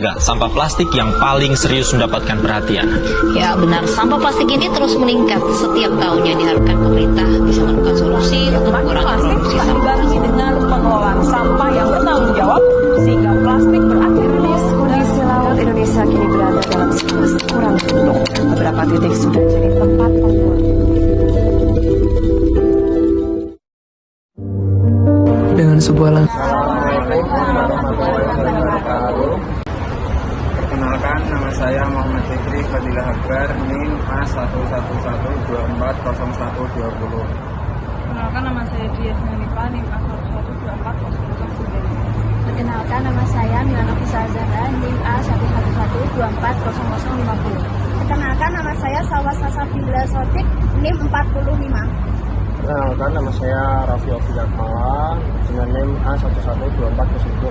nggak sampah plastik yang paling serius mendapatkan perhatian? Ya benar, sampah plastik ini terus meningkat setiap tahunnya. Diharapkan pemerintah bisa menemukan solusi untuk mengurangi produksi sampah. Dibarengi dengan pengelolaan sampah yang bertanggung jawab, sehingga plastik berakhir di Kondisi laut Indonesia kini berada dalam situasi kurang beruntung. Beberapa titik sudah jadi tempat pembuangan. Dengan sebuah langkah. Perkenalkan, nama saya Muhammad Fikri Fadilah Akbar, NIM A11240120. Perkenalkan, nama saya Dias Nanipa, NIM A11240009. Perkenalkan, nama saya Milana Fisa Zahra, NIM A11240050. Perkenalkan, nama saya Sawasa Sabila Sotik, NIM 45. Perkenalkan, nama saya Raffi Ofidat Mala dengan NIM A112402.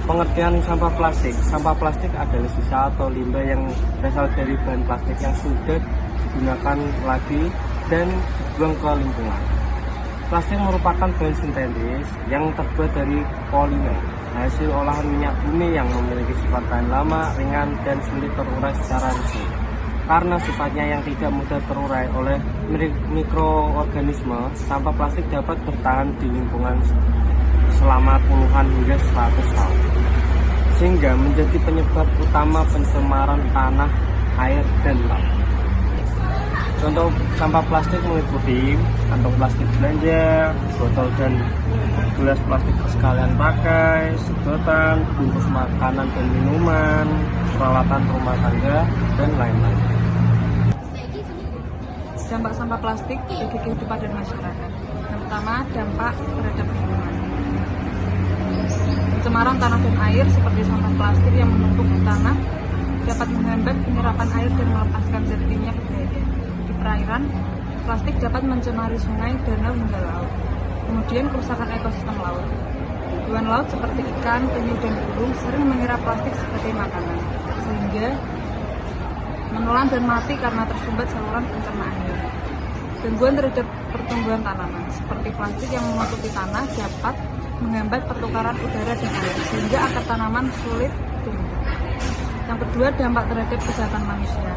Pengertian sampah plastik. Sampah plastik adalah sisa atau limbah yang berasal dari bahan plastik yang sudah digunakan lagi dan dibuang ke lingkungan. Plastik merupakan bahan sintetis yang terbuat dari polimer, hasil olahan minyak bumi yang memiliki sifat tahan lama, ringan, dan sulit terurai secara resmi. Karena sifatnya yang tidak mudah terurai oleh mikroorganisme, sampah plastik dapat bertahan di lingkungan selama puluhan hingga 100 tahun, sehingga menjadi penyebab utama pencemaran tanah, air, dan laut. Contoh sampah plastik meliputi kantong plastik belanja, botol dan gelas plastik sekalian pakai, sedotan, bungkus makanan dan minuman, peralatan rumah tangga, dan lain-lain. Dampak sampah plastik bagi kehidupan dan masyarakat. Yang pertama, dampak terhadap lingkungan. Pencemaran tanah dan air seperti sampah plastik yang menumpuk di tanah dapat menghambat penyerapan air dan melepaskan zat kimia ke udara. perairan, plastik dapat mencemari sungai, danau, hingga laut. Kemudian kerusakan ekosistem laut. Hewan laut seperti ikan, penyu, dan burung sering mengira plastik sebagai makanan, sehingga menelan dan mati karena tersumbat saluran pencernaannya. Gangguan terhadap pertumbuhan tanaman, seperti plastik yang menutupi tanah dapat menghambat pertukaran udara dan air, sehingga akar tanaman sulit tumbuh. Yang kedua, dampak terhadap kesehatan manusia.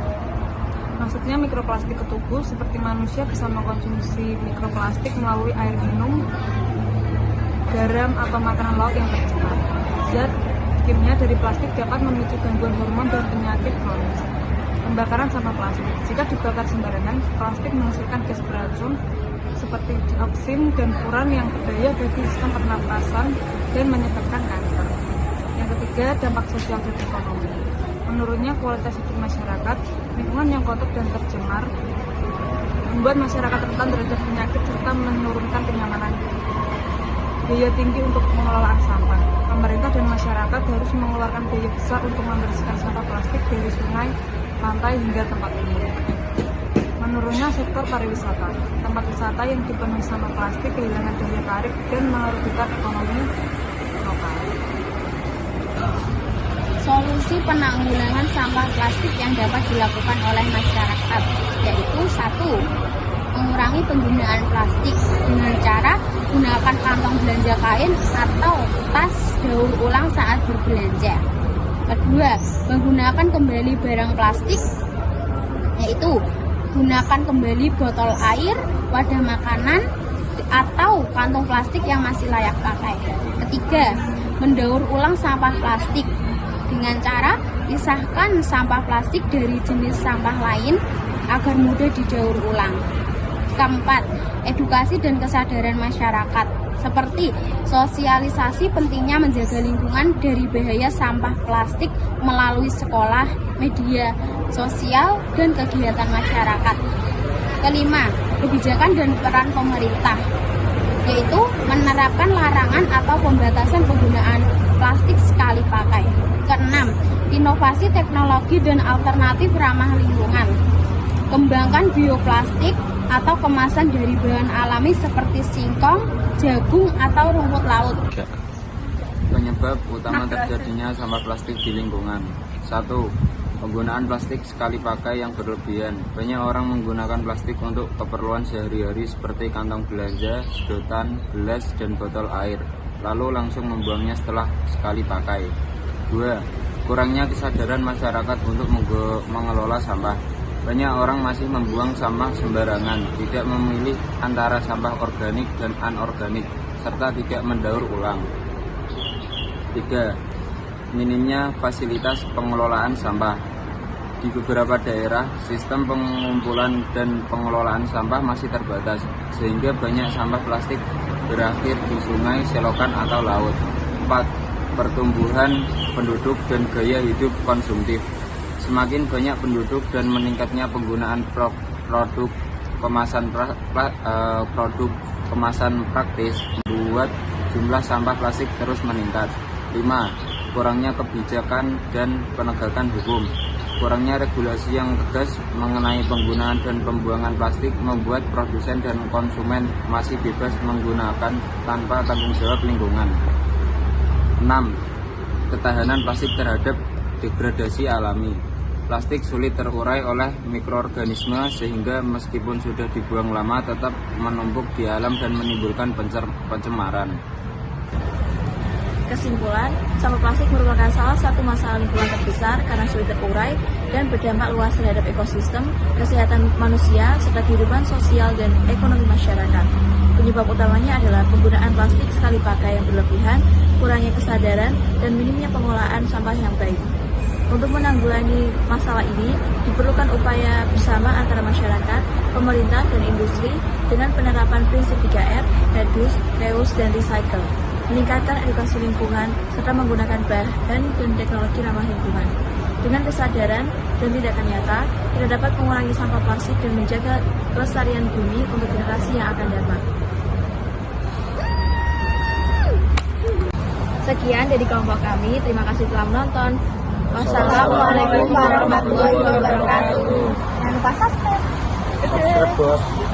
Maksudnya mikroplastik ke tubuh, seperti manusia bisa mengkonsumsi mikroplastik melalui air minum, garam, atau makanan laut yang tercemar. Zat kimia dari plastik dapat memicu gangguan hormon dan penyakit kronis. Pembakaran sampah plastik. Jika dibakar sembarangan, plastik menghasilkan gas beracun seperti dioksin dan furan yang berbahaya bagi sistem pernapasan dan menyebabkan kanker. Yang ketiga, dampak sosial dan ekonomi. Menurunnya kualitas hidup masyarakat, lingkungan yang kotor dan tercemar membuat masyarakat rentan terhadap penyakit serta menurunkan kenyamanan hidup. Biaya tinggi untuk pengelolaan sampah. Pemerintah dan masyarakat harus mengeluarkan biaya besar untuk membersihkan sampah plastik dari sungai, pantai, hingga tempat umum. Menurunnya sektor pariwisata. Tempat wisata yang dipenuhi sampah plastik kehilangan daya tarik dan merugikan ekonomi lokal. Solusi penanggulangan sampah plastik yang dapat dilakukan oleh masyarakat, yaitu 1. Mengurangi penggunaan plastik dengan cara gunakan kantong belanja kain atau tas daur ulang saat berbelanja. Kedua, menggunakan kembali barang plastik, yaitu gunakan kembali botol air, wadah makanan, atau kantong plastik yang masih layak pakai. Ketiga, mendaur ulang sampah plastik dengan cara pisahkan sampah plastik dari jenis sampah lain agar mudah didaur ulang. Keempat, edukasi dan kesadaran masyarakat, seperti sosialisasi pentingnya menjaga lingkungan dari bahaya sampah plastik melalui sekolah, media sosial, dan kegiatan masyarakat. Kelima, kebijakan dan peran pemerintah, yaitu menerapkan larangan atau pembatasan penggunaan plastik sekali pakai. Keenam, inovasi teknologi dan alternatif ramah lingkungan. Kembangkan bioplastik atau kemasan dari bahan alami seperti singkong, jagung, atau rumput laut. Penyebab utama terjadinya sampah plastik di lingkungan. 1. Penggunaan plastik sekali pakai yang berlebihan. Banyak orang menggunakan plastik untuk keperluan sehari-hari seperti kantong belanja, sedotan, gelas, dan botol air, lalu langsung membuangnya setelah sekali pakai. 2. Kurangnya kesadaran masyarakat untuk mengelola sampah. Banyak orang masih membuang sampah sembarangan, tidak memilih antara sampah organik dan anorganik, serta tidak mendaur ulang. 3. Minimnya fasilitas pengelolaan sampah. Di beberapa daerah, sistem pengumpulan dan pengelolaan sampah masih terbatas, sehingga banyak sampah plastik berakhir di sungai, selokan, atau laut. 4. Pertumbuhan penduduk dan gaya hidup konsumtif. Semakin banyak penduduk dan meningkatnya penggunaan produk kemasan praktis membuat jumlah sampah plastik terus meningkat. 5. Kurangnya kebijakan dan penegakan hukum. Kurangnya regulasi yang tegas mengenai penggunaan dan pembuangan plastik membuat produsen dan konsumen masih bebas menggunakan tanpa tanggung jawab lingkungan. 6. Ketahanan plastik terhadap degradasi alami. Plastik sulit terurai oleh mikroorganisme sehingga meskipun sudah dibuang lama tetap menumpuk di alam dan menimbulkan pencemaran. Kesimpulan, sampah plastik merupakan salah satu masalah lingkungan terbesar karena sulit terurai dan berdampak luas terhadap ekosistem, kesehatan manusia, serta kehidupan sosial dan ekonomi masyarakat. Penyebab utamanya adalah penggunaan plastik sekali pakai yang berlebihan, kurangnya kesadaran, dan minimnya pengelolaan sampah yang baik. Untuk menanggulangi masalah ini, diperlukan upaya bersama antara masyarakat, pemerintah, dan industri dengan penerapan prinsip 3R, reduce, reuse, dan recycle, meningkatkan edukasi lingkungan, serta menggunakan bahan dan teknologi ramah lingkungan. Dengan kesadaran dan tindakan nyata, kita dapat mengurangi sampah plastik dan menjaga kelestarian bumi untuk generasi yang akan datang. Sekian dari kelompok kami, terima kasih telah menonton. Wassalamualaikum warahmatullahi wabarakatuh. Jangan lupa subscribe. Subscribe bos.